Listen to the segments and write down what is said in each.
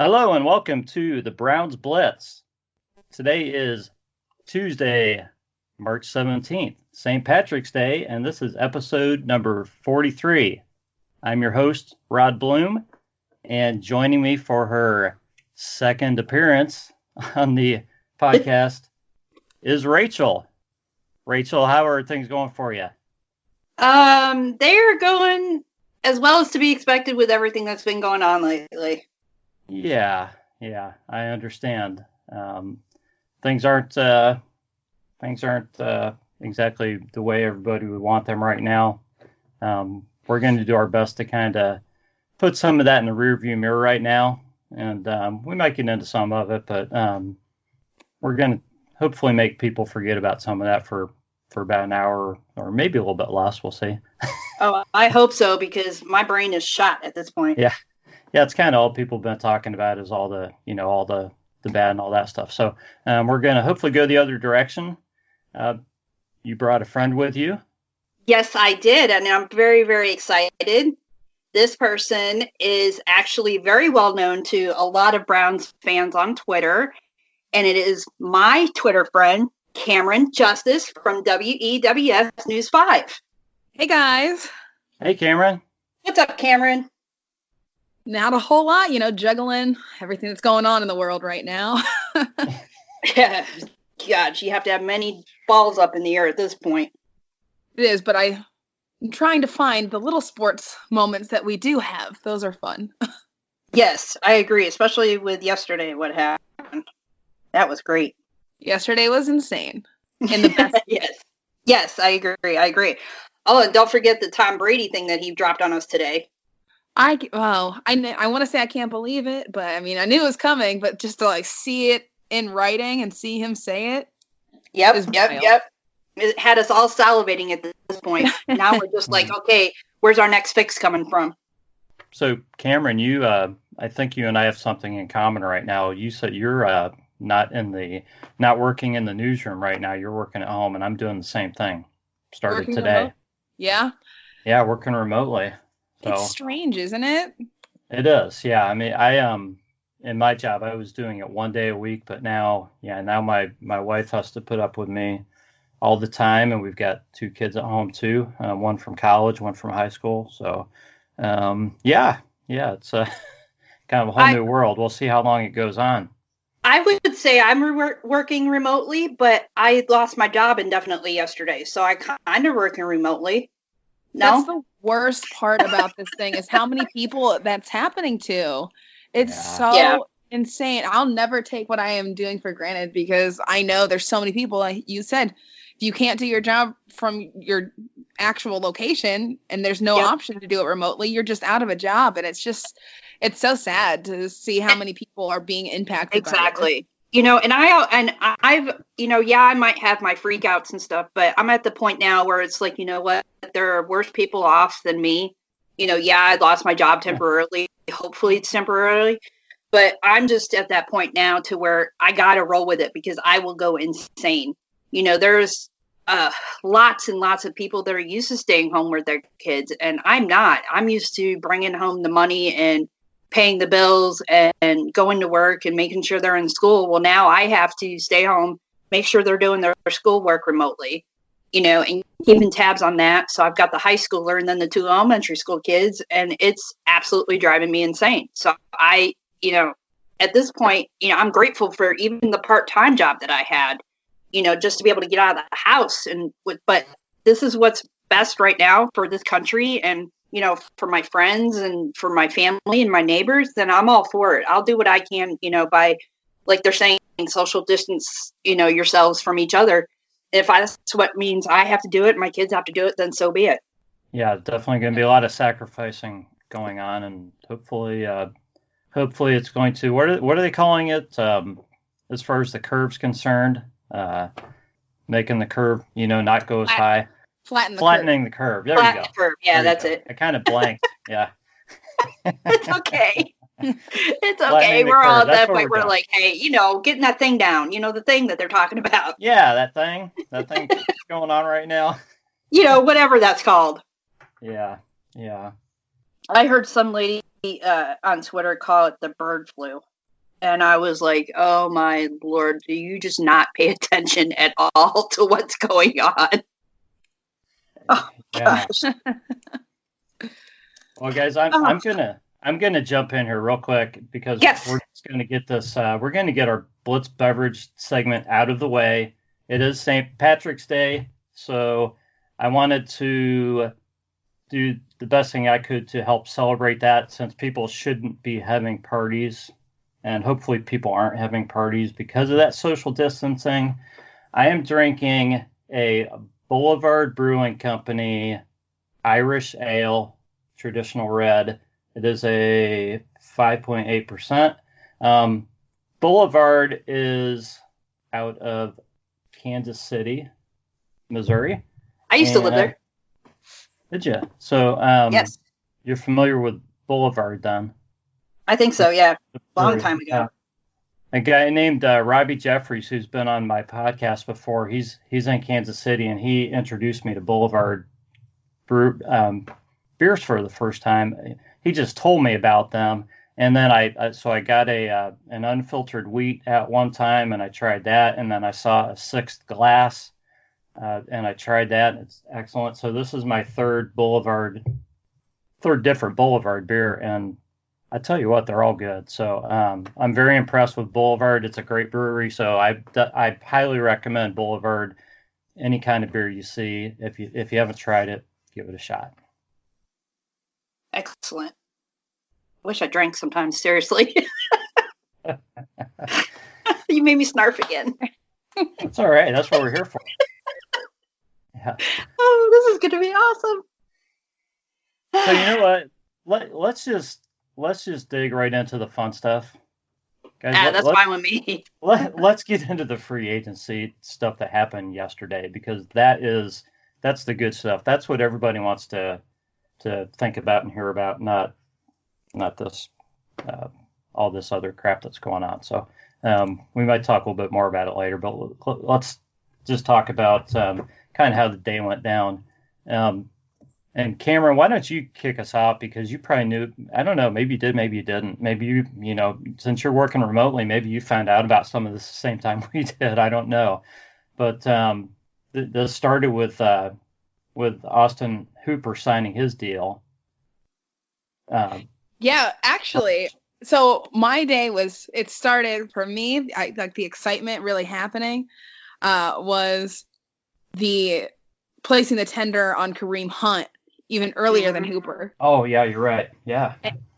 Hello and welcome to the Browns Blitz. Today is Tuesday, March 17th, St. Patrick's Day, and this is episode number 43. I'm your host, Rod Bloom, and joining me for her second appearance on the podcast is Raechelle. Raechelle, how are things going for you? They're going as well as to be expected with everything that's been going on lately. Yeah, I understand. Things aren't exactly the way everybody would want them right now. We're going to do our best to kind of put some of that in the rearview mirror right now, and we might get into some of it, but we're going to hopefully make people forget about some of that for about an hour or maybe a little bit less. We'll see. Oh, I hope so, because my brain is shot at this point. Yeah, it's kind of all people have been talking about is all the bad and all that stuff. So we're going to hopefully go the other direction. You brought a friend with you. Yes, I did, and I'm very, very excited. This person is actually very well known to a lot of Browns fans on Twitter, and it is my Twitter friend, Camryn Justice from WEWS News 5. Hey, guys. Hey, Camryn. What's up, Camryn? Not a whole lot, juggling everything that's going on in the world right now. Yeah, God, you have to have many balls up in the air at this point. It is, but I'm trying to find the little sports moments that we do have. Those are fun. Yes, I agree, especially with yesterday, what happened. That was great. Yesterday was insane. In the best. Yes, I agree. Oh, and don't forget the Tom Brady thing that he dropped on us today. I want to say I can't believe it, but I mean, I knew it was coming, but just to see it in writing and see him say it. Yep. It had us all salivating at this point. Now we're just like, okay, where's our next fix coming from? So, Camryn, you, I think you and I have something in common right now. You said you're not working in the newsroom right now. You're working at home, and I'm doing the same thing. Started working today. Remote? Yeah. Yeah, working remotely. So, it's strange, isn't it? It is. Yeah. I mean, in my job, I was doing it one day a week, but now my wife has to put up with me all the time, and we've got two kids at home too. One from college, one from high school. So, it's kind of a whole new world. We'll see how long it goes on. I would say I'm working remotely, but I lost my job indefinitely yesterday, so I kind of working remotely. No? That's the worst part about this thing is how many people that's happening to. It's so insane. I'll never take what I am doing for granted because I know there's so many people, like you said, if you can't do your job from your actual location and there's no option to do it remotely, you're just out of a job. And it's so sad to see how many people are being impacted. Exactly. I might have my freakouts and stuff, but I'm at the point now where it's like, you know what, there are worse people off than me. I lost my job temporarily. Hopefully it's temporarily, but I'm just at that point now to where I got to roll with it because I will go insane. There's lots and lots of people that are used to staying home with their kids, and I'm not. I'm used to bringing home the money and paying the bills and going to work and making sure they're in school. Well, now I have to stay home, make sure they're doing their schoolwork remotely, and keeping tabs on that. So I've got the high schooler and then the two elementary school kids, and it's absolutely driving me insane. So I, at this point, I'm grateful for even the part-time job that I had, just to be able to get out of the house but this is what's best right now for this country and, for my friends and for my family and my neighbors, then I'm all for it. I'll do what I can, by, like they're saying, social distance, yourselves from each other. If that's what means I have to do it, my kids have to do it, then so be it. Yeah, definitely going to be a lot of sacrificing going on, and hopefully it's going to. What are they calling it? As far as the curve's concerned, making the curve, not go as high. Flattening the curve. There you go. Curve. Yeah, that's it. I kind of blanked. Yeah. It's okay. It's okay. We're all at that point. We're like, hey, getting that thing down. The thing that they're talking about. Yeah, that thing that's going on right now. Whatever that's called. Yeah. I heard some lady on Twitter call it the bird flu. And I was like, oh my Lord, do you just not pay attention at all to what's going on? Oh gosh. Well, guys, I'm gonna jump in here real quick because we're just gonna get this. We're gonna get our Blitz beverage segment out of the way. It is St. Patrick's Day, so I wanted to do the best thing I could to help celebrate that, since people shouldn't be having parties, and hopefully people aren't having parties because of that social distancing. I am drinking a Boulevard Brewing Company Irish Ale, traditional red. It is a 5.8%. Boulevard is out of Kansas City, Missouri. I used to live there. Did you? So, yes. You're familiar with Boulevard then? I think so, yeah. Long time ago. A guy named Robbie Jeffries, who's been on my podcast before, he's in Kansas City, and he introduced me to Boulevard beers for the first time. He just told me about them, and then I got an unfiltered wheat at one time, and I tried that, and then I saw a sixth glass, and I tried that, and it's excellent. So this is my third different Boulevard beer, and I tell you what, they're all good. So I'm very impressed with Boulevard. It's a great brewery, so I highly recommend Boulevard. Any kind of beer you see, if you haven't tried it, give it a shot. Excellent. I wish I drank sometimes, seriously. You made me snarf again. It's all right. That's what we're here for. Yeah. Oh, this is going to be awesome. So you know what? Let's just dig right into the fun stuff. Guys, that's fine with me. Let's get into the free agency stuff that happened yesterday, because that's the good stuff. That's what everybody wants to think about and hear about, not this all this other crap that's going on. So we might talk a little bit more about it later, but let's just talk about kind of how the day went down. And Camryn, why don't you kick us off, because you probably knew, I don't know, maybe you did, maybe you didn't. Maybe you since you're working remotely, maybe you found out about some of this the same time we did. I don't know. But this started with Austin Hooper signing his deal. Yeah, actually. So my day it started for me, like the excitement really happening was the placing the tender on Kareem Hunt even earlier than Hooper. Oh, yeah, you're right. Yeah.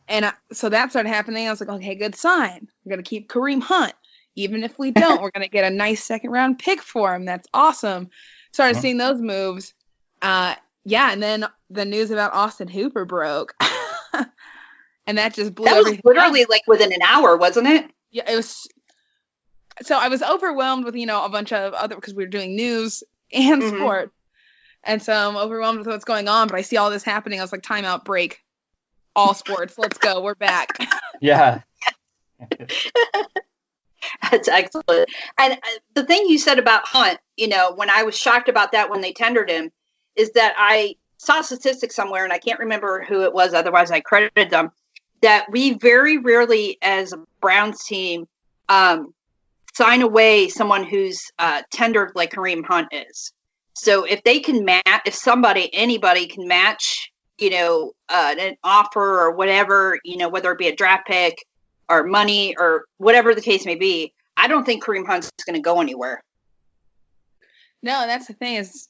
And so that started happening. I was like, okay, good sign. We're going to keep Kareem Hunt. Even if we don't, we're going to get a nice second round pick for him. That's awesome. Started seeing those moves. And then the news about Austin Hooper broke. And that just blew everything. That was literally like within an hour, wasn't it? Yeah, it was. So I was overwhelmed with, a bunch of other, because we were doing news and sport. And so I'm overwhelmed with what's going on, but I see all this happening. I was like, timeout, break. All sports. Let's go. We're back. Yeah. That's excellent. And the thing you said about Hunt, when I was shocked about that when they tendered him, is that I saw statistics somewhere, and I can't remember who it was, otherwise I credited them, that we very rarely as a Browns team sign away someone who's tendered like Kareem Hunt is. So if they can anybody can match, an offer or whatever, whether it be a draft pick or money or whatever the case may be, I don't think Kareem Hunt's going to go anywhere. No, that's the thing is,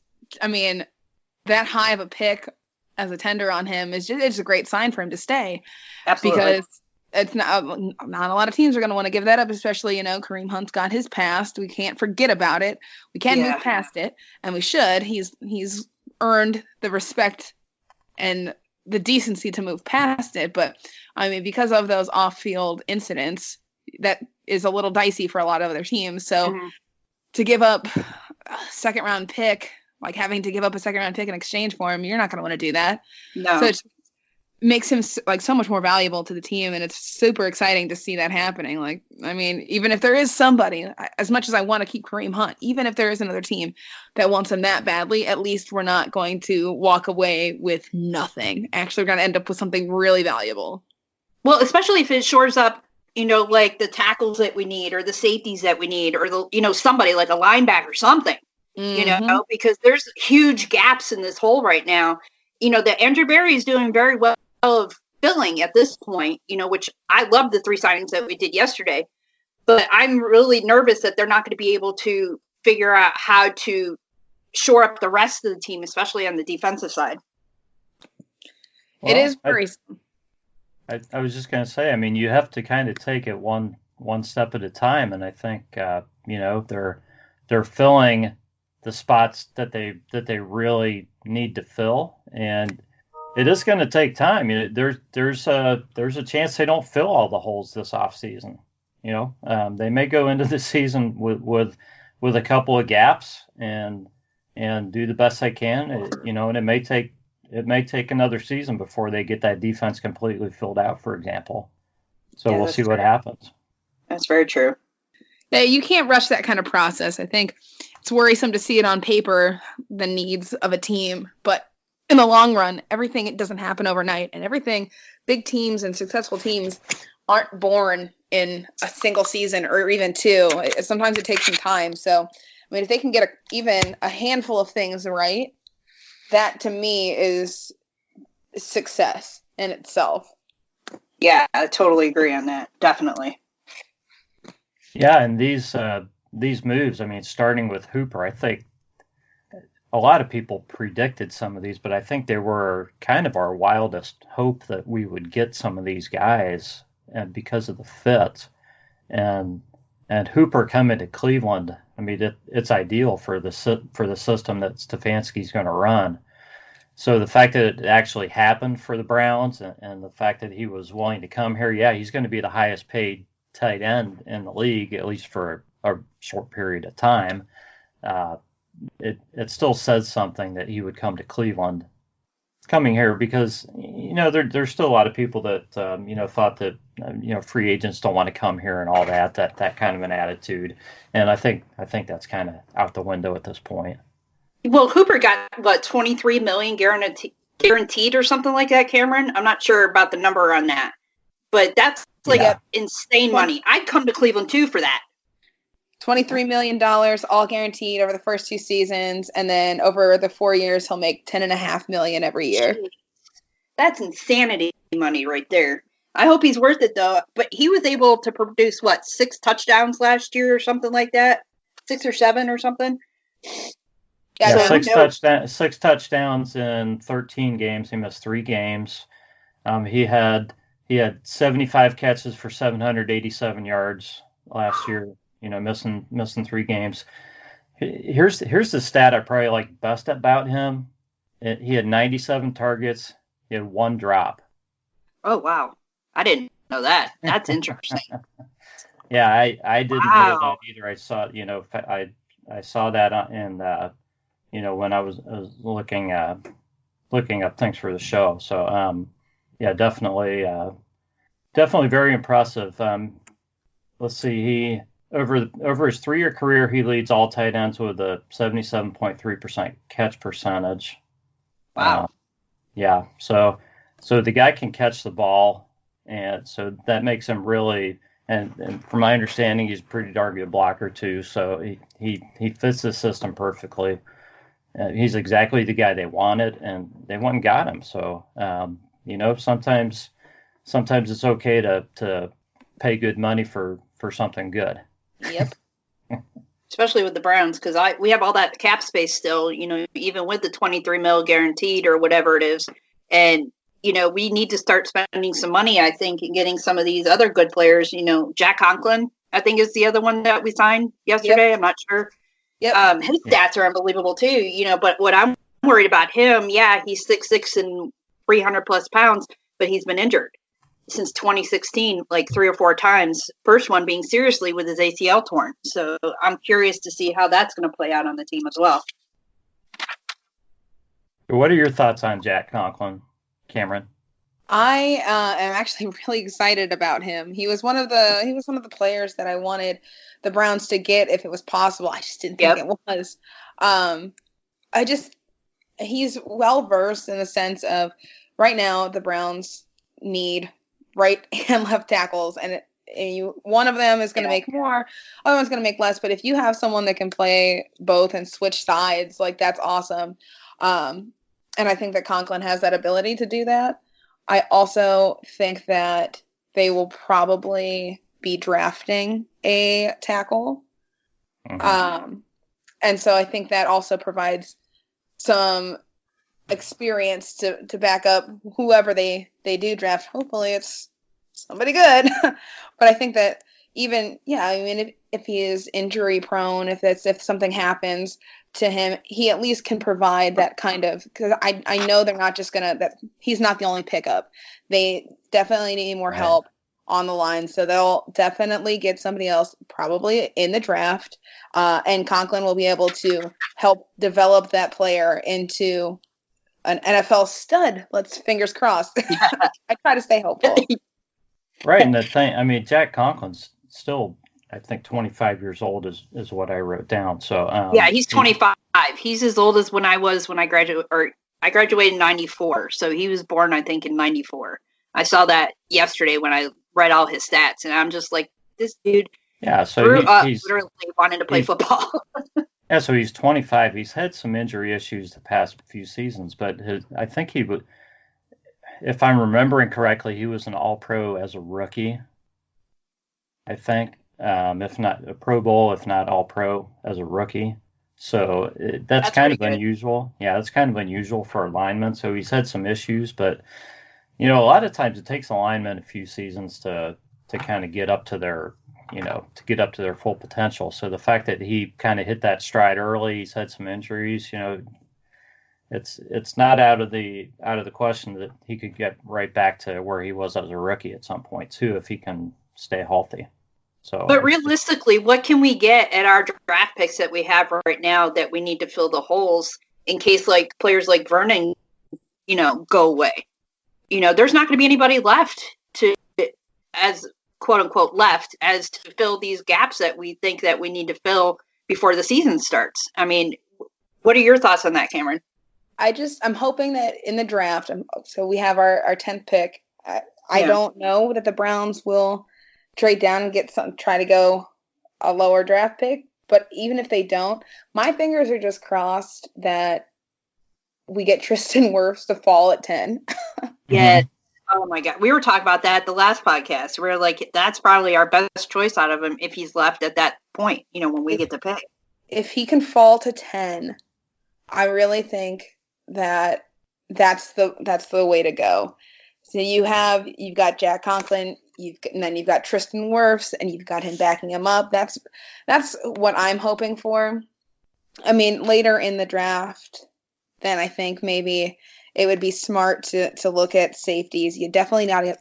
that high of a pick as a tender on him it's a great sign for him to stay. Absolutely. Because it's not a lot of teams are going to want to give that up, especially, Kareem Hunt's got his past. We can't forget about it. We can't move past it, and we should. He's earned the respect and the decency to move past it. But, because of those off-field incidents, that is a little dicey for a lot of other teams. So to give up a second-round pick, like having to give up a second-round pick in exchange for him, you're not going to want to do that. No. So it makes him like so much more valuable to the team, and it's super exciting to see that happening. Like, even if there is somebody, as much as I want to keep Kareem Hunt, even if there is another team that wants him that badly, at least we're not going to walk away with nothing. Actually, we're going to end up with something really valuable. Well, especially if it shores up, like the tackles that we need or the safeties that we need or somebody like a linebacker or something, because there's huge gaps in this hole right now. That Andrew Berry is doing very well of filling at this point, which I love the 3 signings that we did yesterday. But I'm really nervous that they're not going to be able to figure out how to shore up the rest of the team, especially on the defensive side. Well, it is worrisome. I was just going to say, I mean, you have to kind of take it one step at a time, and I think they're filling the spots that they really need to fill, and it is going to take time. There's a chance they don't fill all the holes this offseason. They may go into the season with a couple of gaps and do the best they can. And it may take another season before they get that defense completely filled out, for example. So we'll see what happens. That's very true. Yeah, you can't rush that kind of process. I think it's worrisome to see it on paper, the needs of a team, but in the long run, it doesn't happen overnight, and big teams and successful teams aren't born in a single season or even 2. Sometimes it takes some time. So, I mean, if they can get even a handful of things right, that to me is success in itself. Yeah, I totally agree on that. Definitely. Yeah, and these moves, I mean, starting with Hooper, I think a lot of people predicted some of these, but I think they were kind of our wildest hope that we would get some of these guys, and because of the fit, and Hooper coming to Cleveland, I mean, it's ideal for the system that Stefanski's going to run. So the fact that it actually happened for the Browns, and the fact that he was willing to come here, yeah, he's going to be the highest paid tight end in the league, at least for a short period of time. It still says something that he would come to Cleveland, coming here, because there's still a lot of people that thought that free agents don't want to come here and all that kind of an attitude, and I think that's kind of out the window at this point. Well, Hooper got $23 million guaranteed or something like that, Camryn. I'm not sure about the number on that, but that's insane money. I'd come to Cleveland too for that. $23 million, all guaranteed over the first 2 seasons, and then over the 4 years, he'll make $10.5 million every year. Jeez. That's insanity money right there. I hope he's worth it though. But he was able to produce 6 touchdowns last year or something like that, 6 or 7 or something. Yeah, 6 touchdowns in 13 games. He missed 3 games. He had 75 catches for 787 yards last year. Missing 3 games. Here's the stat I probably like best about him. He had 97 targets. He had 1 drop. Oh, wow. I didn't know that. That's interesting. Yeah, I didn't know that either. I saw, I saw that in, when I was looking up things for the show. So, yeah, definitely very impressive. Let's see, he over his 3-year career, he leads all tight ends with a 77.3% catch percentage. Wow. Yeah. So the guy can catch the ball, and so that makes him really, and from my understanding, he's a pretty darn good blocker too. So he fits the system perfectly. He's exactly the guy they wanted, and they went and got him. So sometimes it's okay to pay good money for something good. Yep. Especially with the Browns, because we have all that cap space still, even with the $23 million guaranteed or whatever it is. And, we need to start spending some money, I think, and getting some of these other good players. Jack Conklin, I think, is the other one that we signed yesterday. Yep. I'm not sure. Yep. His stats are unbelievable too, but what I'm worried about him, he's 6'6" and 300 plus pounds, but he's been injured since 2016, 3 or 4 times. First one being seriously with his ACL torn. So I'm curious to see how that's going to play out on the team as well. What are your thoughts on Jack Conklin, Camryn? I am actually really excited about him. He was one of the players that I wanted the Browns to get if it was possible. I just didn't think it was. He's well versed in the sense of right now the Browns need right and left tackles, and one of them is going to make more, other one's going to make less. But if you have someone that can play both and switch sides, like, that's awesome. And I think that Conklin has that ability to do that. I also think that they will probably be drafting a tackle. Mm-hmm. And so I think that also provides some experience to back up whoever they do draft. Hopefully it's somebody good. But I think that even, if he is injury prone, if something happens to him, he at least can provide that kind of, because I know they're not just that he's not the only pickup. They definitely need more help on the line, so they'll definitely get somebody else probably in the draft, and Conklin will be able to help develop that player into an NFL stud. Let's fingers crossed. I try to stay hopeful. Right, and the thing, Jack Conklin's still, I think, 25 years old is what I wrote down. So he's 25. He's as old as when I graduated, or I graduated in 94. So he was born, I think, in 94. I saw that yesterday when I read all his stats, and I'm just like, this dude grew up literally wanting to play football. Yeah, so he's 25. He's had some injury issues the past few seasons, but I think he would, if I'm remembering correctly, he was an All-Pro as a rookie, I think. If not a Pro Bowl, if not All-Pro as a rookie. So that's kind of unusual. Yeah, that's kind of unusual for a lineman. So he's had some issues, but a lot of times it takes a lineman a few seasons to kind of get up to their full potential. So the fact that he kind of hit that stride early, he's had some injuries, it's not out of the question that he could get right back to where he was as a rookie at some point too, if he can stay healthy. So, but realistically, what can we get at our draft picks that we have right now that we need to fill the holes in case like players like Vernon, go away? There's not going to be anybody left as quote unquote left as to fill these gaps that we think that we need to fill before the season starts. What are your thoughts on that, Camryn? I'm hoping that in the draft, so we have our 10th pick. I don't know that the Browns will trade down and try to go a lower draft pick, but even if they don't, my fingers are just crossed that we get Tristan Wirfs to fall at 10. Yeah. Oh my God. We were talking about that at the last podcast. We were like, that's probably our best choice out of him if he's left at that point, when we get to pick. If he can fall to 10, I really think that that's the way to go. So you've got Jack Conklin, and then you've got Tristan Wirfs, and you've got him backing him up. That's what I'm hoping for. Later in the draft, then I think maybe it would be smart to look at safeties. You definitely got to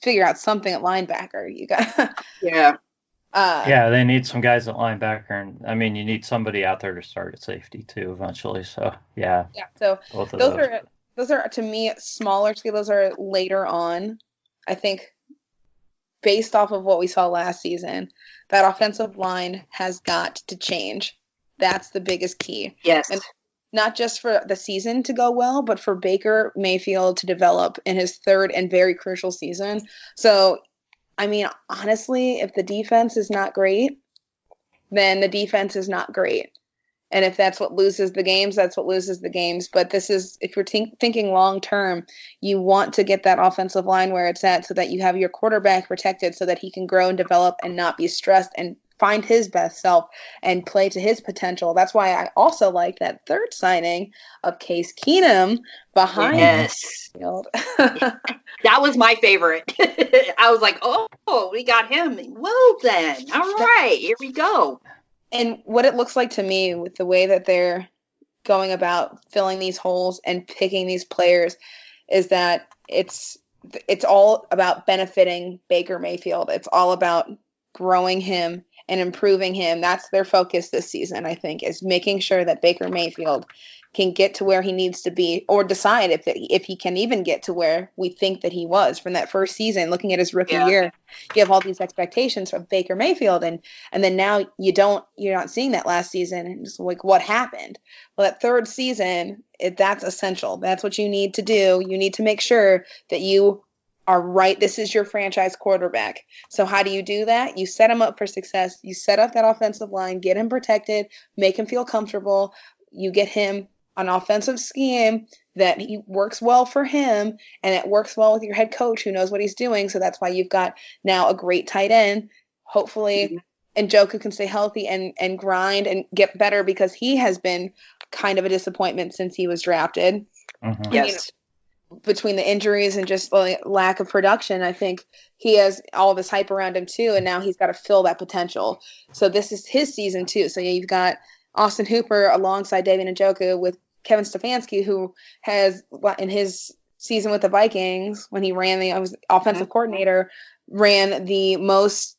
figure out something at linebacker. You got they need some guys at linebacker, and you need somebody out there to start at safety too eventually. So yeah. So those are to me smaller scale. Those are later on. I think based off of what we saw last season, that offensive line has got to change. That's the biggest key. Yes. And not just for the season to go well, but for Baker Mayfield to develop in his third and very crucial season. So, honestly, if the defense is not great, then the defense is not great. And if that's what loses the games, that's what loses the games. But this is, if you're thinking long term, you want to get that offensive line where it's at so that you have your quarterback protected so that he can grow and develop and not be stressed and find his best self and play to his potential. That's why I also like that third signing of Case Keenum behind Mayfield. That was my favorite. I was like, oh, we got him. Well then, all right, here we go. And what it looks like to me with the way that they're going about filling these holes and picking these players is that it's all about benefiting Baker Mayfield. It's all about growing him and improving him. That's their focus this season, I think, is making sure that Baker Mayfield can get to where he needs to be, or decide if he can even get to where we think that he was from that first season. Looking at his rookie year, you have all these expectations from Baker Mayfield, and then now you're not seeing that last season, and just like, what happened? Well, that third season, that's essential. That's what you need to do. You need to make sure that you are right. This is your franchise quarterback. So how do you do that? You set him up for success. You set up that offensive line, get him protected, make him feel comfortable. You get him an offensive scheme that he works well for him, and it works well with your head coach who knows what he's doing. So that's why you've got now a great tight end. Hopefully, Njoku can stay healthy and grind and get better, because he has been kind of a disappointment since he was drafted. Mm-hmm. Yes. Between the injuries and just lack of production, I think he has all this hype around him too, and now he's got to fill that potential. So this is his season too. So you've got Austin Hooper alongside David Njoku with Kevin Stefanski, who has, in his season with the Vikings, when he ran the offensive coordinator, ran the most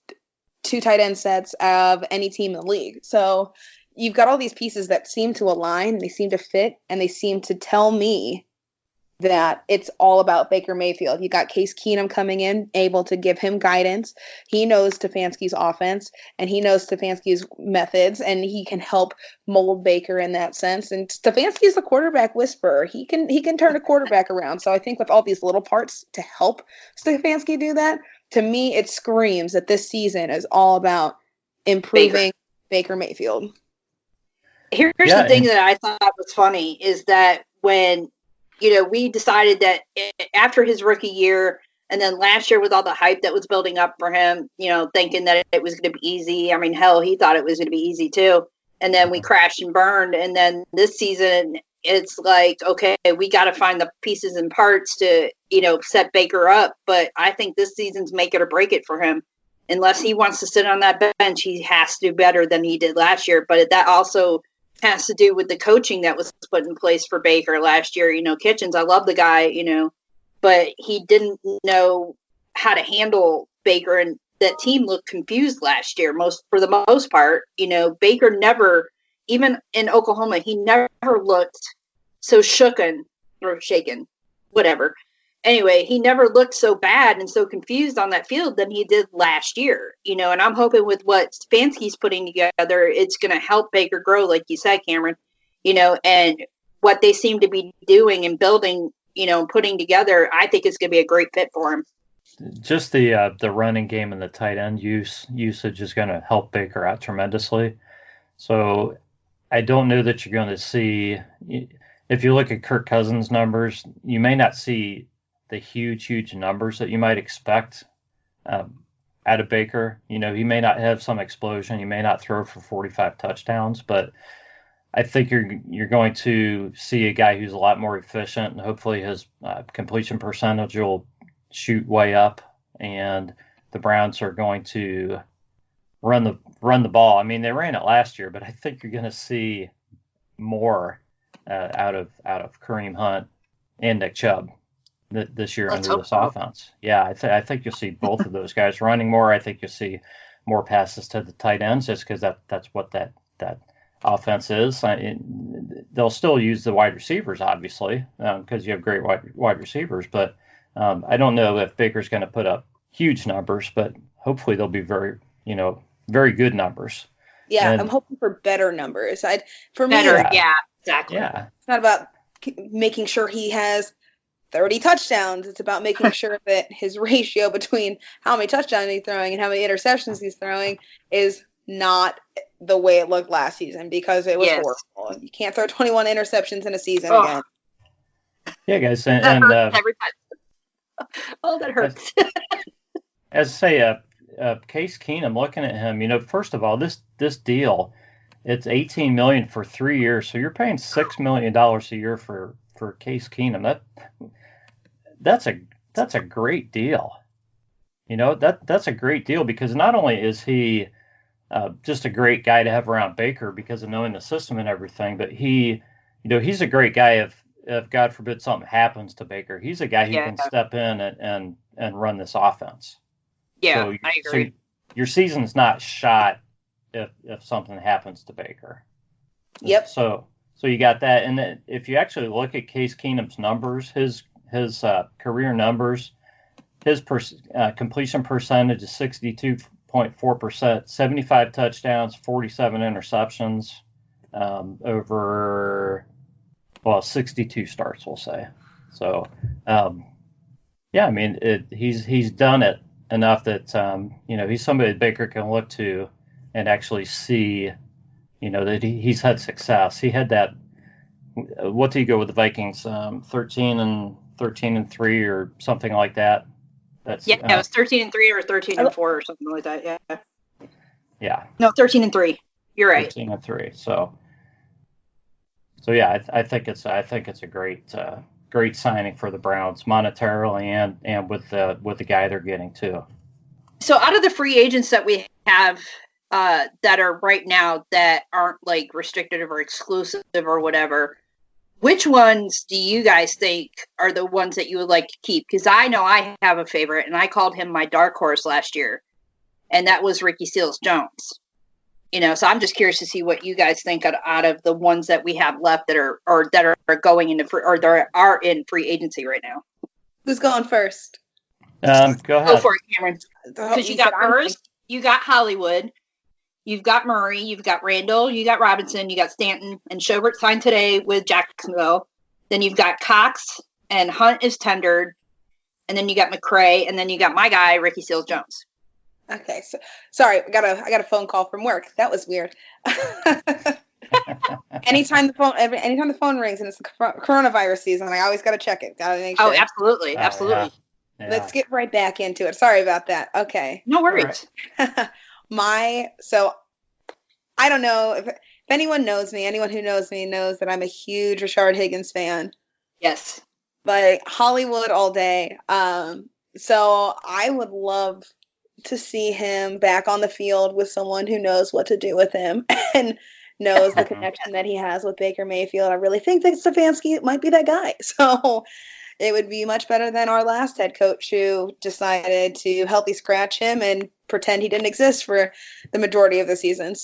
2 tight end sets of any team in the league. So you've got all these pieces that seem to align, they seem to fit, and they seem to tell me that it's all about Baker Mayfield. You got Case Keenum coming in, able to give him guidance. He knows Stefanski's offense, and he knows Stefanski's methods, and he can help mold Baker in that sense. And Stefanski's the quarterback whisperer. He can turn a quarterback around. So I think with all these little parts to help Stefanski do that, to me, it screams that this season is all about improving Baker Mayfield. Here's the thing that I thought was funny is that when we decided that after his rookie year, and then last year with all the hype that was building up for him, thinking that it was going to be easy. I mean, hell, he thought it was going to be easy too. And then we crashed and burned. And then this season, it's like, okay, we got to find the pieces and parts to, set Baker up. But I think this season's make it or break it for him. Unless he wants to sit on that bench, he has to do better than he did last year. But that also has to do with the coaching that was put in place for Baker last year. Kitchens, I love the guy, but he didn't know how to handle Baker, and that team looked confused last year. For the most part, Baker never, even in Oklahoma, he never looked so shaken, whatever. Anyway, he never looked so bad and so confused on that field than he did last year, and I'm hoping with what Stefanski's putting together, it's going to help Baker grow, like you said, Camryn, and what they seem to be doing and building, putting together, I think it's going to be a great fit for him. Just the running game and the tight end usage is going to help Baker out tremendously. So I don't know that you're going to see, if you look at Kirk Cousins' numbers, you may not see the huge numbers that you might expect out of Baker. He may not have some explosion. He may not throw for 45 touchdowns, but I think you're going to see a guy who's a lot more efficient, and hopefully his completion percentage will shoot way up, and the Browns are going to run the ball. I mean, they ran it last year, but I think you're going to see more out of Kareem Hunt and Nick Chubb this year under this offense. Yeah, I think you'll see both of those guys running more. I think you'll see more passes to the tight ends, just because that's what that offense is. They'll still use the wide receivers, obviously, because you have great wide receivers. But I don't know if Baker's going to put up huge numbers, but hopefully they'll be very good numbers. Yeah, I'm hoping for better numbers. Yeah, exactly. Yeah, it's not about making sure he has 30 touchdowns. It's about making sure that his ratio between how many touchdowns he's throwing and how many interceptions he's throwing is not the way it looked last season, because it was horrible. You can't throw 21 interceptions in a season again. Yeah, guys, that hurts every time. Oh, that hurts. As I say, Case Keenum, looking at him, first of all, this deal, it's $18 million for 3 years, so you're paying $6 million a year for Case Keenum. That's a great deal. That's a great deal, because not only is he just a great guy to have around Baker because of knowing the system and everything, but he's a great guy if God forbid something happens to Baker. He's a guy who can step in and run this offense. Yeah, so, I agree. So your season's not shot if something happens to Baker. Yep. So you got that, and then if you actually look at Case Keenum's numbers, his career numbers, his completion percentage is 62.4%, 75 touchdowns, 47 interceptions, over 62 starts, we'll say. So Yeah, I mean, he's done it enough that he's somebody that Baker can look to and actually see, that he's had success. He had that. What did he go with the Vikings? 13-3 or something like that. It was 13-3 or 13-4 or something like that. Yeah. Yeah. No, 13-3. You're right. 13-3. So yeah, I think it's a great signing for the Browns monetarily and with the guy they're getting too. So out of the free agents that we have that are right now that aren't like restricted or exclusive or whatever, which ones do you guys think are the ones that you would like to keep? Because I know I have a favorite, and I called him my dark horse last year, and that was Ricky Seals-Jones. So I'm just curious to see what you guys think out of the ones that we have left that are going into that are in free agency right now. Who's going first? Go ahead. Go for it, Camryn. Because you got first, you got Hollywood. You've got Murray, you've got Randall, you got Robinson, you got Stanton, and Schobert signed today with Jacksonville. Then you've got Cox, and Hunt is tendered. And then you got McCray, and then you got my guy, Ricky Seals-Jones. Okay, so sorry, I got a phone call from work. That was weird. Anytime the phone rings and it's the coronavirus season, I always got to check it. Gotta make sure. Oh, absolutely. Yeah. Let's get right back into it. Sorry about that. Okay. No worries. So I don't know if anyone knows me. Anyone who knows me knows that I'm a huge Rashard Higgins fan. Yes. But Hollywood all day. So I would love to see him back on the field with someone who knows what to do with him and knows the connection that he has with Baker Mayfield. I really think that Stefanski might be that guy. So it would be much better than our last head coach who decided to healthy scratch him and pretend he didn't exist for the majority of the season.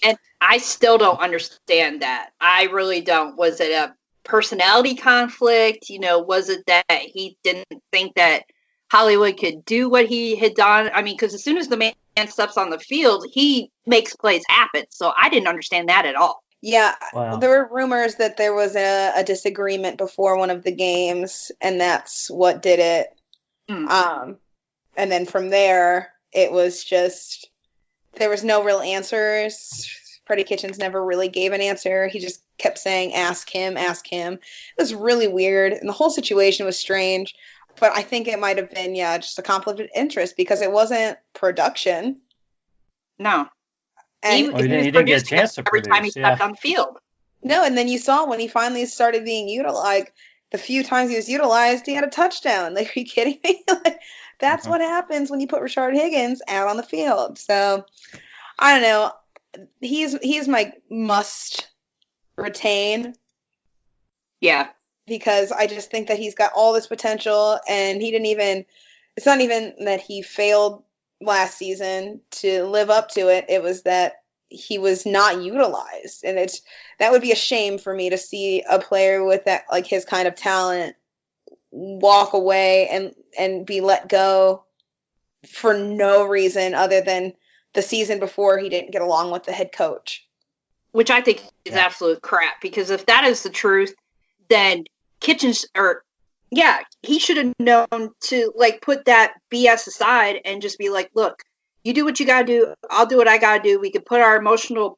And I still don't understand that. I really don't. Was it a personality conflict? Was it that he didn't think that Hollywood could do what he had done? I mean, because as soon as the man steps on the field, he makes plays happen. So I didn't understand that at all. Yeah, wow. There were rumors that there was a disagreement before one of the games, and that's what did it. And then from there, it was just, there was no real answers. Freddie Kitchens never really gave an answer. He just kept saying, ask him, ask him. It was really weird, and the whole situation was strange. But I think it might have been, just a conflict of interest because it wasn't production. No. And he didn't get a chance to every produce, time he stepped on the field. No, and then you saw when he finally started being utilized, the few times he was utilized, he had a touchdown. Like, are you kidding me? That's what happens when you put Rashard Higgins out on the field. So, I don't know. He's my must retain. Yeah. Because I just think that he's got all this potential, and it's not even that he failed last season to live up to it. It was that he was not utilized, and that would be a shame for me to see a player with that, like, his kind of talent walk away and be let go for no reason other than the season before he didn't get along with the head coach. Which I think is absolute crap, because if that is the truth, then Kitchens, he should have known to, like, put that BS aside and just be like, look, you do what you got to do. I'll do what I got to do. We could put our emotional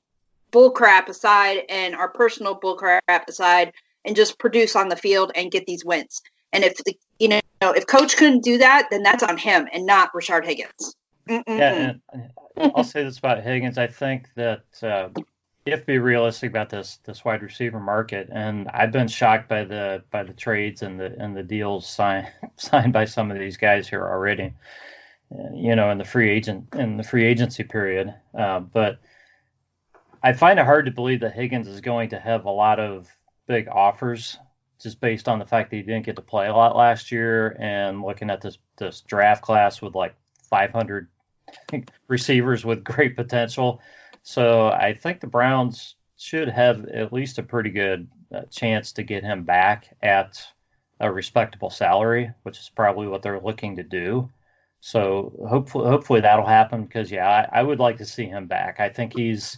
bullcrap aside and our personal bullcrap aside and just produce on the field and get these wins. And if coach couldn't do that, then that's on him and not Rashard Higgins. Yeah, and I'll say this about Higgins. I think that you have to be realistic about this wide receiver market, and I've been shocked by the trades and the deals signed by some of these guys here already. In the free agency period. But I find it hard to believe that Higgins is going to have a lot of big offers just based on the fact that he didn't get to play a lot last year, and looking at this draft class with like 500 receivers with great potential. So I think the Browns should have at least a pretty good chance to get him back at a respectable salary, which is probably what they're looking to do. So hopefully that'll happen, because I would like to see him back. I think he's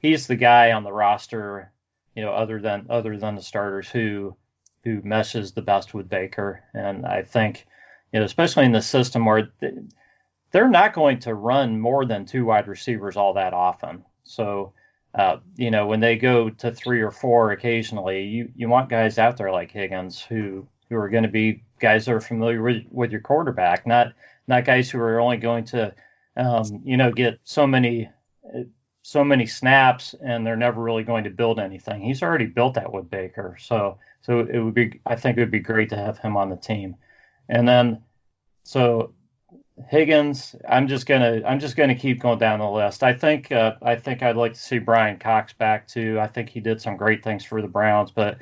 the guy on the roster, other than the starters who meshes the best with Baker. And I think, especially in the system where they're not going to run more than 2 wide receivers all that often. So, when they go to 3 or 4 occasionally, you want guys out there like Higgins who are going to be guys that are familiar with your quarterback, not guys who are only going to, get so many snaps and they're never really going to build anything. He's already built that with Baker. So I think it would be great to have him on the team. And then, so Higgins, I'm just gonna keep going down the list. I think I'd like to see Brian Cox back too. I think he did some great things for the Browns, but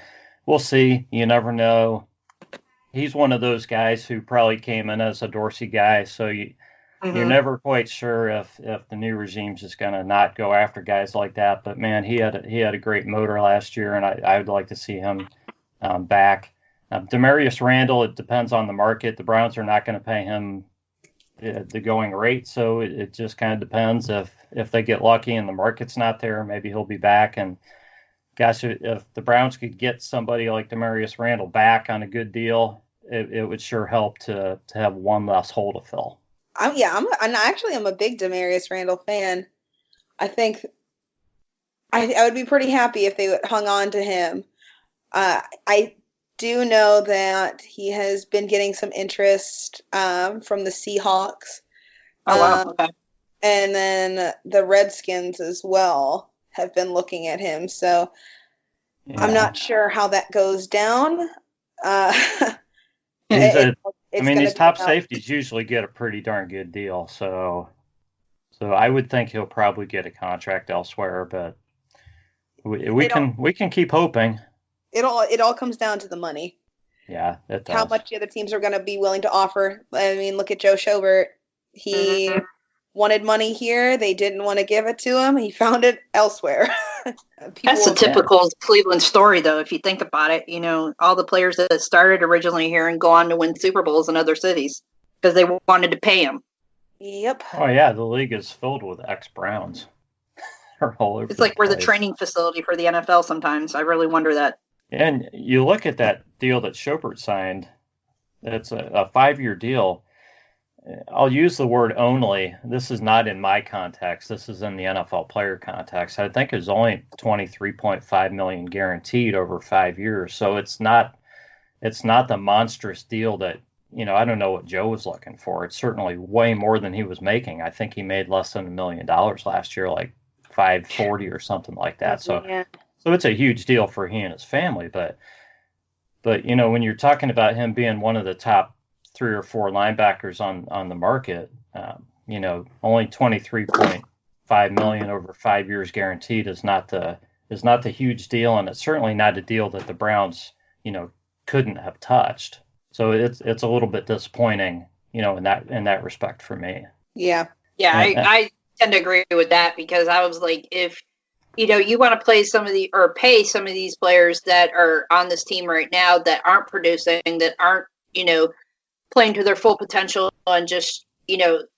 we'll see. You never know. He's one of those guys who probably came in as a Dorsey guy, so you're never quite sure if the new regime's just gonna not go after guys like that. But man, he had a great motor last year, and I would like to see him back. Demarius Randall, it depends on the market. The Browns are not going to pay him the going rate, so it just kind of depends. If they get lucky and the market's not there, maybe he'll be back. And gosh, if the Browns could get somebody like Demarius Randall back on a good deal, it would sure help to have one less hole to fill. I'm a big Demarius Randall fan. I think I would be pretty happy if they hung on to him. I do know that he has been getting some interest from the Seahawks. Oh, wow. Okay. And then the Redskins as well have been looking at him. So I'm not sure how that goes down. These top safeties usually get a pretty darn good deal. So I would think he'll probably get a contract elsewhere, but we can keep hoping. It all comes down to the money. Yeah, it does. How much the other teams are going to be willing to offer. I mean, look at Joe Schobert. He wanted money here. They didn't want to give it to him. He found it elsewhere. That's a typical Cleveland story, though, if you think about it. All the players that started originally here and go on to win Super Bowls in other cities because they wanted to pay them. Yep. Oh, yeah, the league is filled with ex-Browns. All over it's like we're the place. training facility for the NFL sometimes. I really wonder that. And you look at that deal that Schobert signed, it's a 5-year deal. I'll use the word only. This is not in my context. This is in the NFL player context. I think it was only $23.5 million guaranteed over 5 years. So it's not the monstrous deal that, I don't know what Joe was looking for. It's certainly way more than he was making. I think he made less than $1 million last year, like $540 or something like that. So it's a huge deal for he and his family. But when you're talking about him being one of the top 3 or 4 linebackers on the market, only $23.5 million over 5 years guaranteed is not the huge deal, and it's certainly not a deal that the Browns couldn't have touched. So it's a little bit disappointing, in that respect for me. Yeah. Yeah, I tend to agree with that because I was like, if you want to pay some of these players that are on this team right now that aren't producing, that aren't playing to their full potential, and just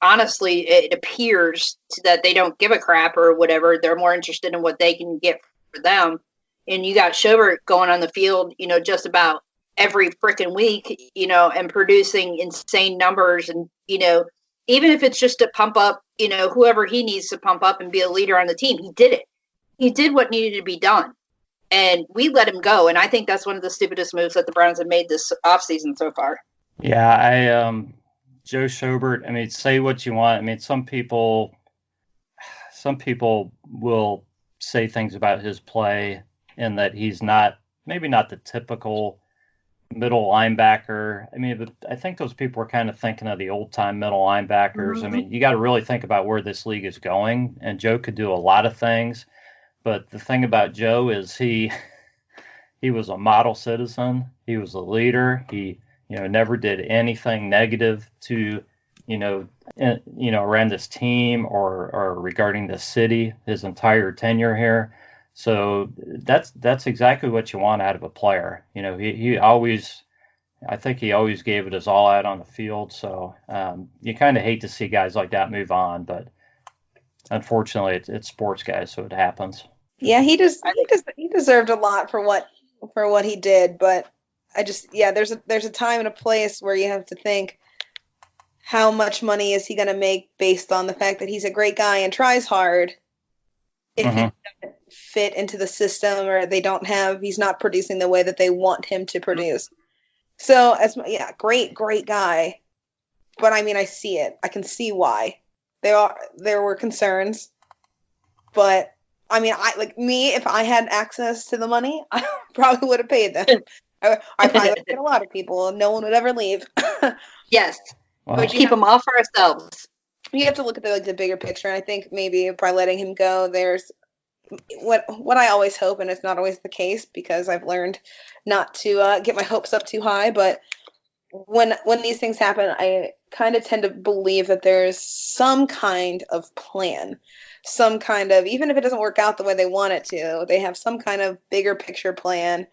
honestly, it appears that they don't give a crap or whatever. They're more interested in what they can get for them. And you got Schobert going on the field, just about every freaking week, and producing insane numbers, and even if it's just to pump up, whoever he needs to pump up and be a leader on the team, he did it. He did what needed to be done. And we let him go. And I think that's one of the stupidest moves that the Browns have made this offseason so far. Yeah, Joe Schobert, say what you want. Some people will say things about his play and that he's maybe not the typical middle linebacker. But I think those people are kind of thinking of the old time middle linebackers. Mm-hmm. You got to really think about where this league is going, and Joe could do a lot of things. But the thing about Joe is he was a model citizen. He was a leader. He, never did anything negative to, around this team or regarding the city his entire tenure here. So that's exactly what you want out of a player. I think he always gave it his all out on the field. So you kind of hate to see guys like that move on, but unfortunately it's sports, guys, so it happens. Yeah, he deserved a lot for what he did, but there's a time and a place where you have to think, how much money is he going to make based on the fact that he's a great guy and tries hard if he doesn't fit into the system, or he's not producing the way that they want him to produce. So, great guy. But I mean, I see it. I can see why there were concerns. But I mean, if I had access to the money, I probably would have paid them. I probably would have paid a lot of people. No one would ever leave. Yes. Wow. We keep them all for ourselves. You have to look at the bigger picture. And I think maybe by letting him go, there's what I always hope, and it's not always the case because I've learned not to get my hopes up too high. But when these things happen, I kind of tend to believe that there's some kind of plan, some kind of, even if it doesn't work out the way they want it to, they have some kind of bigger picture plan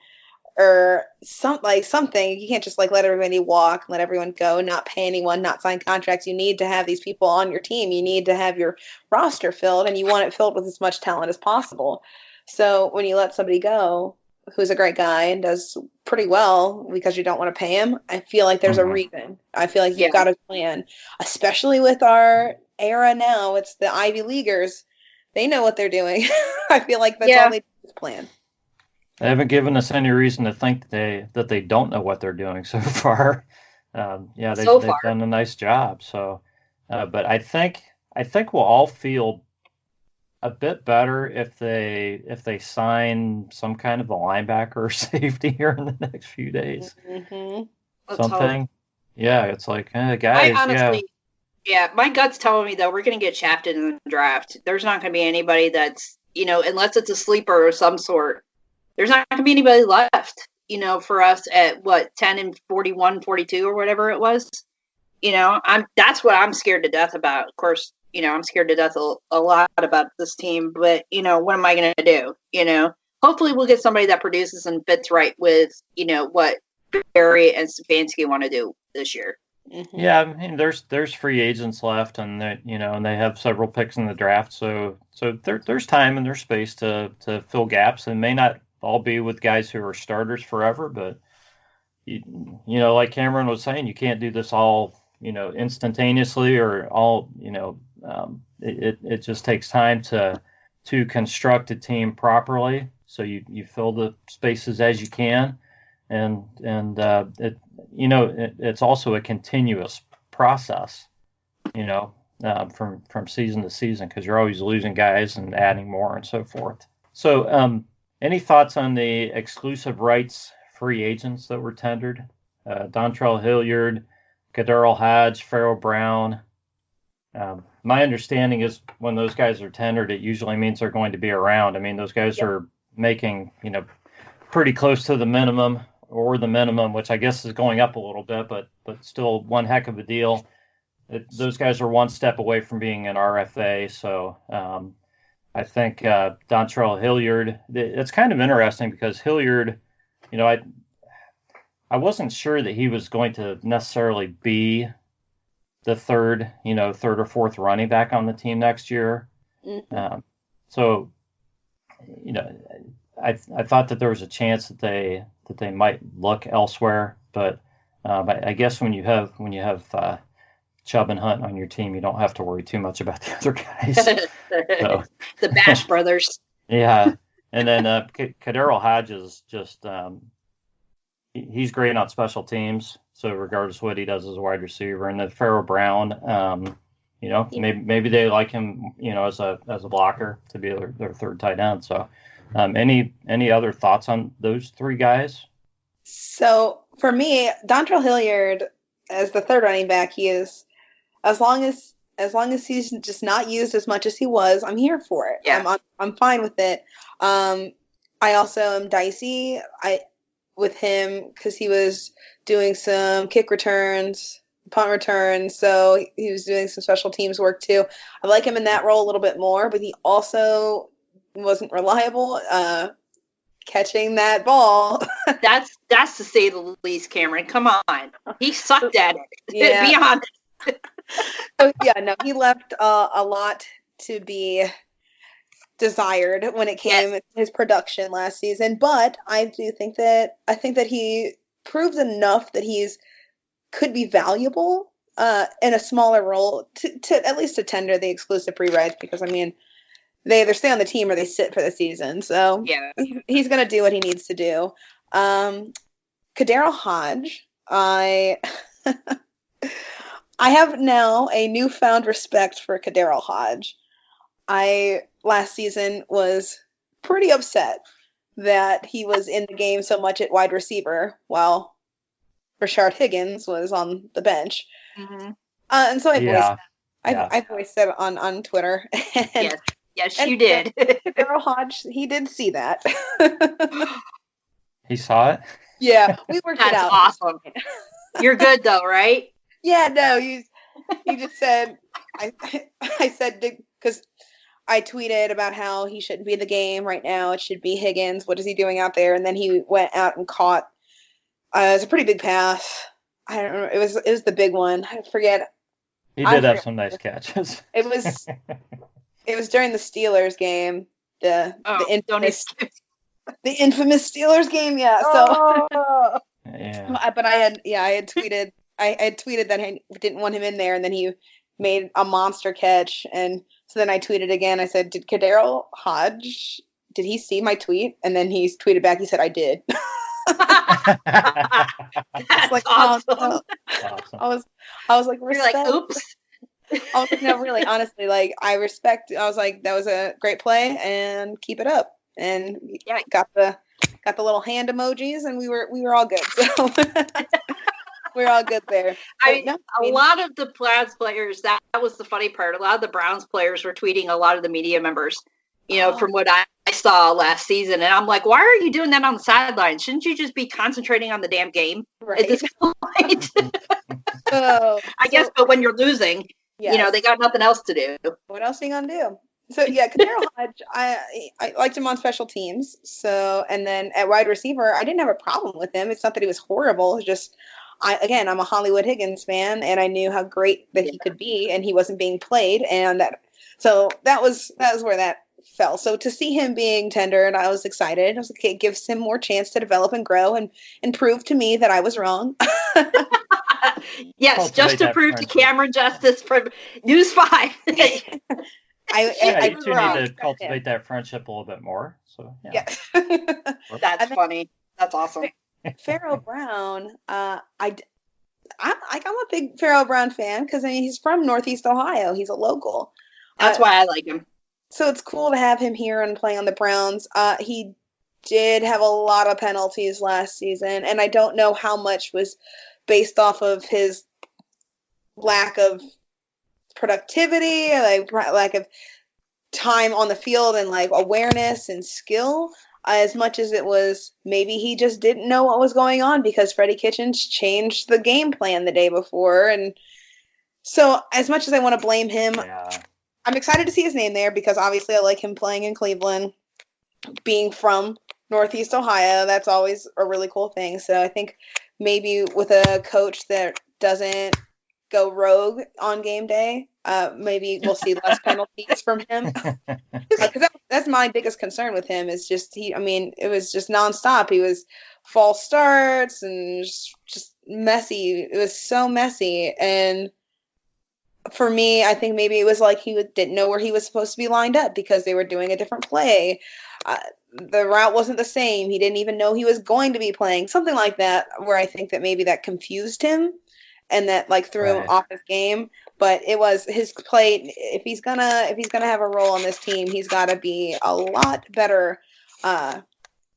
or something. You can't just let everybody walk, let everyone go, not pay anyone, not sign contracts. You need to have these people on your team. You need to have your roster filled, and you want it filled with as much talent as possible. So when you let somebody go who's a great guy and does pretty well because you don't want to pay him, I feel like there's a reason. I feel like you've got a plan, especially with our era now. It's the Ivy Leaguers. They know what they're doing. I feel like that's all they do is plan. They haven't given us any reason to think that they don't know what they're doing so far. They've done a nice job. So, but I think we'll all feel a bit better if they sign some kind of a linebacker or safety here in the next few days. Mm-hmm. Something. Yeah, it's like, guys. I honestly, my gut's telling me though we're going to get shafted in the draft. There's not going to be anybody that's, unless it's a sleeper of some sort. There's not going to be anybody left, for us at 10 and 41, 42 or whatever it was. That's what I'm scared to death about. Of course, I'm scared to death a lot about this team, but what am I going to do? Hopefully we'll get somebody that produces and fits right with, what Barry and Stefanski want to do this year. Mm-hmm. Yeah, I mean, there's free agents left, and and they have several picks in the draft, so there's time and there's space to fill gaps, and may not all be with guys who are starters forever, but like Camryn was saying, you can't do this all instantaneously or all it just takes time to construct a team properly, so you fill the spaces as you can, and it's also a continuous process from season to season, because you're always losing guys and adding more and so forth. So any thoughts on the exclusive rights free agents that were tendered? Dontrell Hilliard, Kaderl Hodge, Farrell Brown. My understanding is when those guys are tendered, it usually means they're going to be around. I mean, those guys are making, pretty close to the minimum, which I guess is going up a little bit, but still one heck of a deal. Those guys are one step away from being an RFA. So I think Dontrell Hilliard, it's kind of interesting because Hilliard, I wasn't sure that he was going to necessarily be the third or fourth running back on the team next year. Mm-hmm. I thought that there was a chance that they might look elsewhere, but I guess when you have Chubb and Hunt on your team, you don't have to worry too much about the other guys. So. The Bash brothers. Yeah, and then Kaderl Hodge is just he's great on special teams. So regardless of what he does as a wide receiver, and then Farrell Brown, maybe they like him, as a blocker to be their third tight end. So any other thoughts on those three guys? So for me, Dontrell Hilliard as the third running back, he is, as long as he's just not used as much as he was, I'm here for it. Yeah. I'm fine with it. I also am dicey with him because he was doing some kick returns, punt returns, so he was doing some special teams work too. I like him in that role a little bit more, but he also wasn't reliable catching that ball. That's to say the least, Camryn. Come on. He sucked at it. Yeah. Be honest. He left a lot to be desired when it came to his production last season, but I think that he proved enough that could be valuable in a smaller role to at least to tender the exclusive free rights, because I mean they either stay on the team or they sit for the season. So yeah, he's gonna do what he needs to do. Kadero Hodge, I have now a newfound respect for Kadero Hodge. I last season was pretty upset that he was in the game so much at wide receiver while Rashard Higgins was on the bench. Mm-hmm. And so I voiced it on Twitter. And, yes, you did. Kadero Hodge, he did see that. He saw it? Yeah, we worked it out. That's awesome. You're good though, right? Yeah, no, you just said, I said, because I tweeted about how he shouldn't be in the game right now. It should be Higgins. What is he doing out there? And then he went out and caught, it was a pretty big pass. I don't know. It was the big one. I forget. He did have some nice catches. It was during the Steelers game. The infamous Steelers game. Yeah. So. Yeah. But I had tweeted. I had tweeted that I didn't want him in there, and then he made a monster catch, and so then I tweeted again. I said, "Did Kadero Hodge? Did he see my tweet?" And then he tweeted back. He said, "I did." That's like, awesome. I was like, respect. You're like, oops. I was like, no, really, honestly, like, I respect. I was like, that was a great play, and keep it up. And yeah, got the little hand emojis, and we were all good. So we're all good there. A lot of the Browns players, that was the funny part. A lot of the Browns players were tweeting a lot of the media members, from what I saw last season. And I'm like, why are you doing that on the sideline? Shouldn't you just be concentrating on the damn game at this point? I guess, but when you're losing, they got nothing else to do. What else are you going to do? So, yeah, Kadero Hodge, I liked him on special teams. So, and then at wide receiver, I didn't have a problem with him. It's not that he was horrible. It's just, I'm a Hollywood Higgins fan, and I knew how great that he could be, and he wasn't being played. And that was where that fell. So to see him being tendered, I was excited. I was like, okay, it gives him more chance to develop and grow and prove to me that I was wrong. Yes, just to prove to Camryn Justice from News 5. You two need to cultivate that friendship a little bit more. So yeah. That's funny. That's awesome. Pharaoh Brown, I'm a big Pharaoh Brown fan because he's from Northeast Ohio. He's a local. That's why I like him. So it's cool to have him here and playing on the Browns. He did have a lot of penalties last season, and I don't know how much was based off of his lack of productivity, like lack of time on the field and like awareness and skill, as much as it was maybe he just didn't know what was going on because Freddie Kitchens changed the game plan the day before. And so as much as I want to blame him, I'm excited to see his name there because obviously I like him playing in Cleveland. Being from Northeast Ohio, that's always a really cool thing. So I think maybe with a coach that doesn't go rogue on game day, maybe we'll see less penalties from him. Because that's my biggest concern with him is just it was just nonstop. He was false starts and just messy. It was so messy. And for me, I think maybe it was like he didn't know where he was supposed to be lined up because they were doing a different play. The route wasn't the same. He didn't even know he was going to be playing. Something like that, where I think that maybe that confused him and that like threw him off his game. But it was his play. If he's gonna have a role on this team, he's got to be a lot better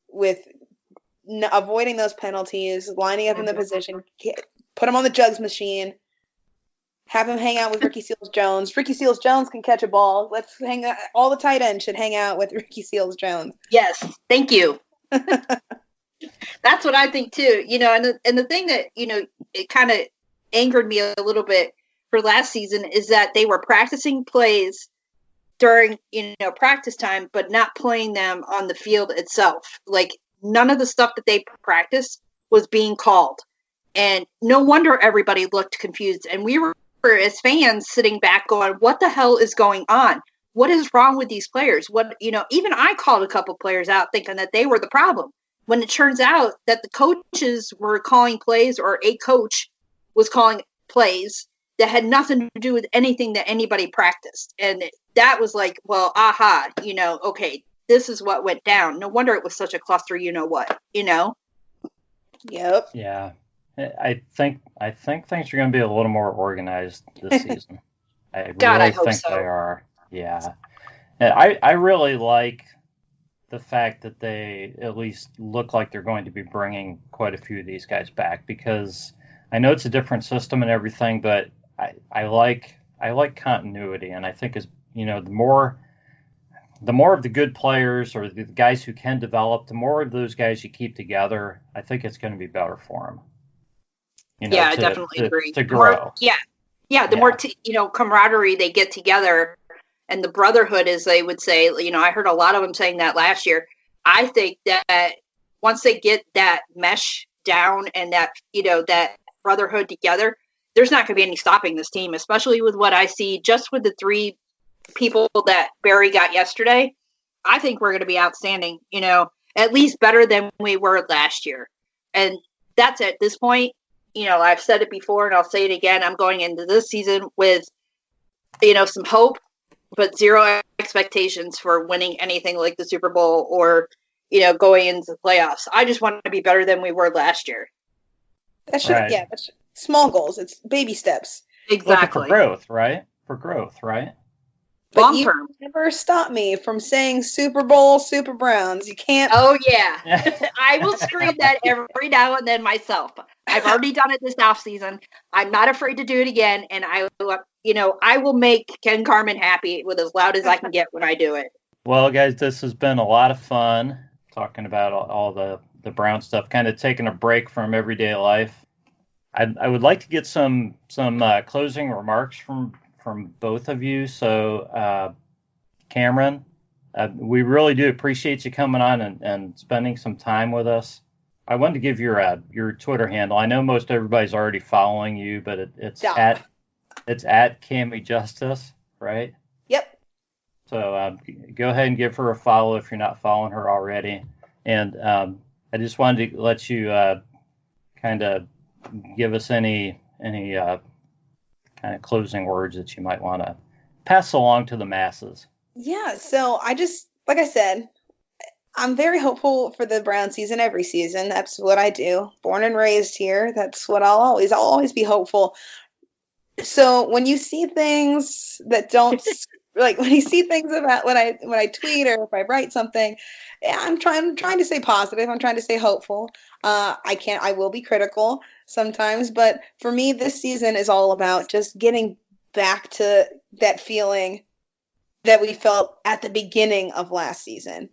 with avoiding those penalties, lining up in the position, put him on the jugs machine. Have him hang out with Ricky Seals-Jones. Ricky Seals-Jones can catch a ball. Let's hang out. All the tight ends should hang out with Ricky Seals-Jones. Yes, thank you. That's what I think too. And the thing that it kind of angered me a little bit for last season is that they were practicing plays during practice time, but not playing them on the field itself. Like none of the stuff that they practiced was being called, and no wonder everybody looked confused. And we were, as fans, sitting back going, what the hell is going on? What is wrong with these players? Even I called a couple players out thinking that they were the problem, when it turns out that the coaches were calling plays, or a coach was calling plays, that had nothing to do with anything that anybody practiced. And that was like, well, aha, okay, this is what went down. No wonder it was such a cluster, what. Yep. Yeah. I think things are going to be a little more organized this season. I hope so. They are. Yeah. And I really like the fact that they at least look like they're going to be bringing quite a few of these guys back, because I know it's a different system and everything, but I like continuity, and I think the more of the good players or the guys who can develop, the more of those guys you keep together, I think it's going to be better for them. I definitely agree. To grow. The more camaraderie they get together, and the brotherhood, as they would say. I heard a lot of them saying that last year. I think that once they get that mesh down and that that brotherhood together, there's not going to be any stopping this team, especially with what I see just with the 3 people that Barry got yesterday. I think we're going to be outstanding, at least better than we were last year. And that's at this point. I've said it before and I'll say it again. I'm going into this season with, some hope, but zero expectations for winning anything like the Super Bowl or, going into the playoffs. I just want to be better than we were last year. That's small goals. It's baby steps. Exactly. For growth, right? But long you term. Never stop me from saying Super Bowl, Super Browns. You can't. Oh yeah, I will scream that every now and then myself. I've already done it this off season. I'm not afraid to do it again, and I will make Ken Carmen happy with as loud as I can get when I do it. Well, guys, this has been a lot of fun talking about all the Brown stuff, kind of taking a break from everyday life. I would like to get some closing remarks from both of you. So, Camryn, we really do appreciate you coming on and spending some time with us. I wanted to give your Twitter handle. I know most everybody's already following you, but it's at Camryn Justice, right? Yep. So go ahead and give her a follow if you're not following her already. And I just wanted to let you kind of give us any kind of closing words that you might want to pass along to the masses. Yeah, so like I said, I'm very hopeful for the Brown season every season. That's what I do. Born and raised here. That's what I'll always be hopeful. So when you see things that don't like when you see things about when I tweet or if I write something, I'm trying to stay positive. I'm trying to stay hopeful. I will be critical sometimes, but for me, this season is all about just getting back to that feeling that we felt at the beginning of last season.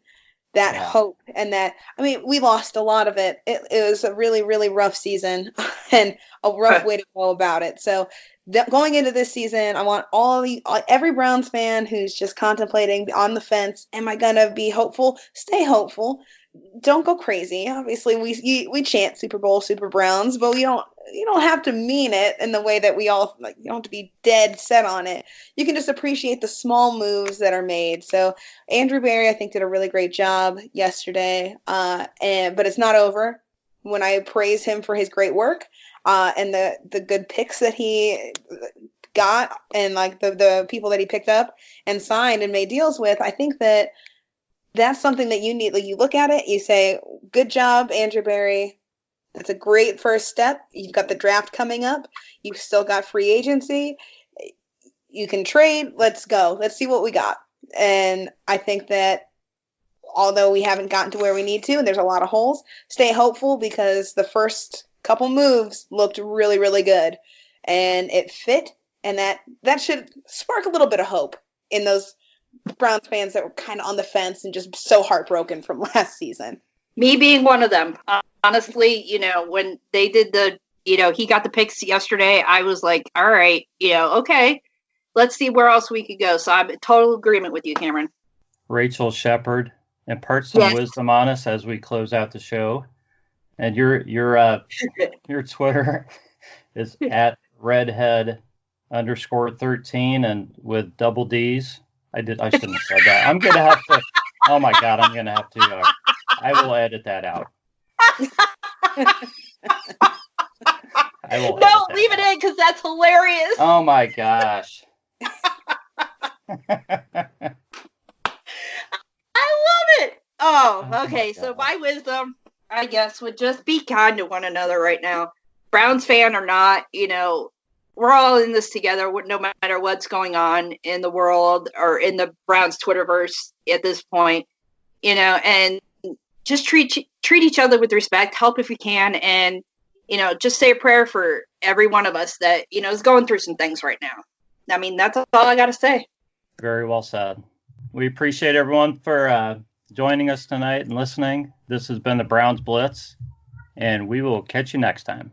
That hope and we lost a lot of it. It was a really, really rough season and a rough way to go about it. So going into this season, I want every Browns fan who's just contemplating on the fence, am I going to be hopeful? Stay hopeful. Don't go crazy. Obviously, we chant Super Bowl, Super Browns, but you don't have to mean it in the way that we all you don't have to be dead set on it. You can just appreciate the small moves that are made. So Andrew Berry, I think, did a really great job yesterday, but it's not over. When I praise him for his great work and the good picks that he got and the people that he picked up and signed and made deals with, I think that's something that you need. Like, you look at it, you say, good job, Andrew Berry. That's a great first step. You've got the draft coming up. You've still got free agency. You can trade. Let's go. Let's see what we got. And I think that although we haven't gotten to where we need to, and there's a lot of holes, stay hopeful because the first couple moves looked really, really good. And it fit. And that should spark a little bit of hope in those Browns fans that were kind of on the fence and just so heartbroken from last season. Me being one of them. Honestly, when they did he got the picks yesterday, I was like, all right, okay, let's see where else we could go. So I'm in total agreement with you, Camryn. Rachel Shepard, impart some wisdom on us as we close out the show. And your Twitter is at redhead_13 and with double D's. I shouldn't have said that. I'm going to have to, oh my God, I will edit that out. I will. No, leave it in because that's hilarious. Oh my gosh. I love it. Oh, Oh, okay. my So God. my wisdom, I guess, would just be kind to one another right now. Browns fan or not, we're all in this together, no matter what's going on in the world or in the Browns Twitterverse at this point, and just treat each other with respect, help if you can, and, just say a prayer for every one of us that, is going through some things right now. I mean, that's all I got to say. Very well said. We appreciate everyone for joining us tonight and listening. This has been the Browns Blitz, and we will catch you next time.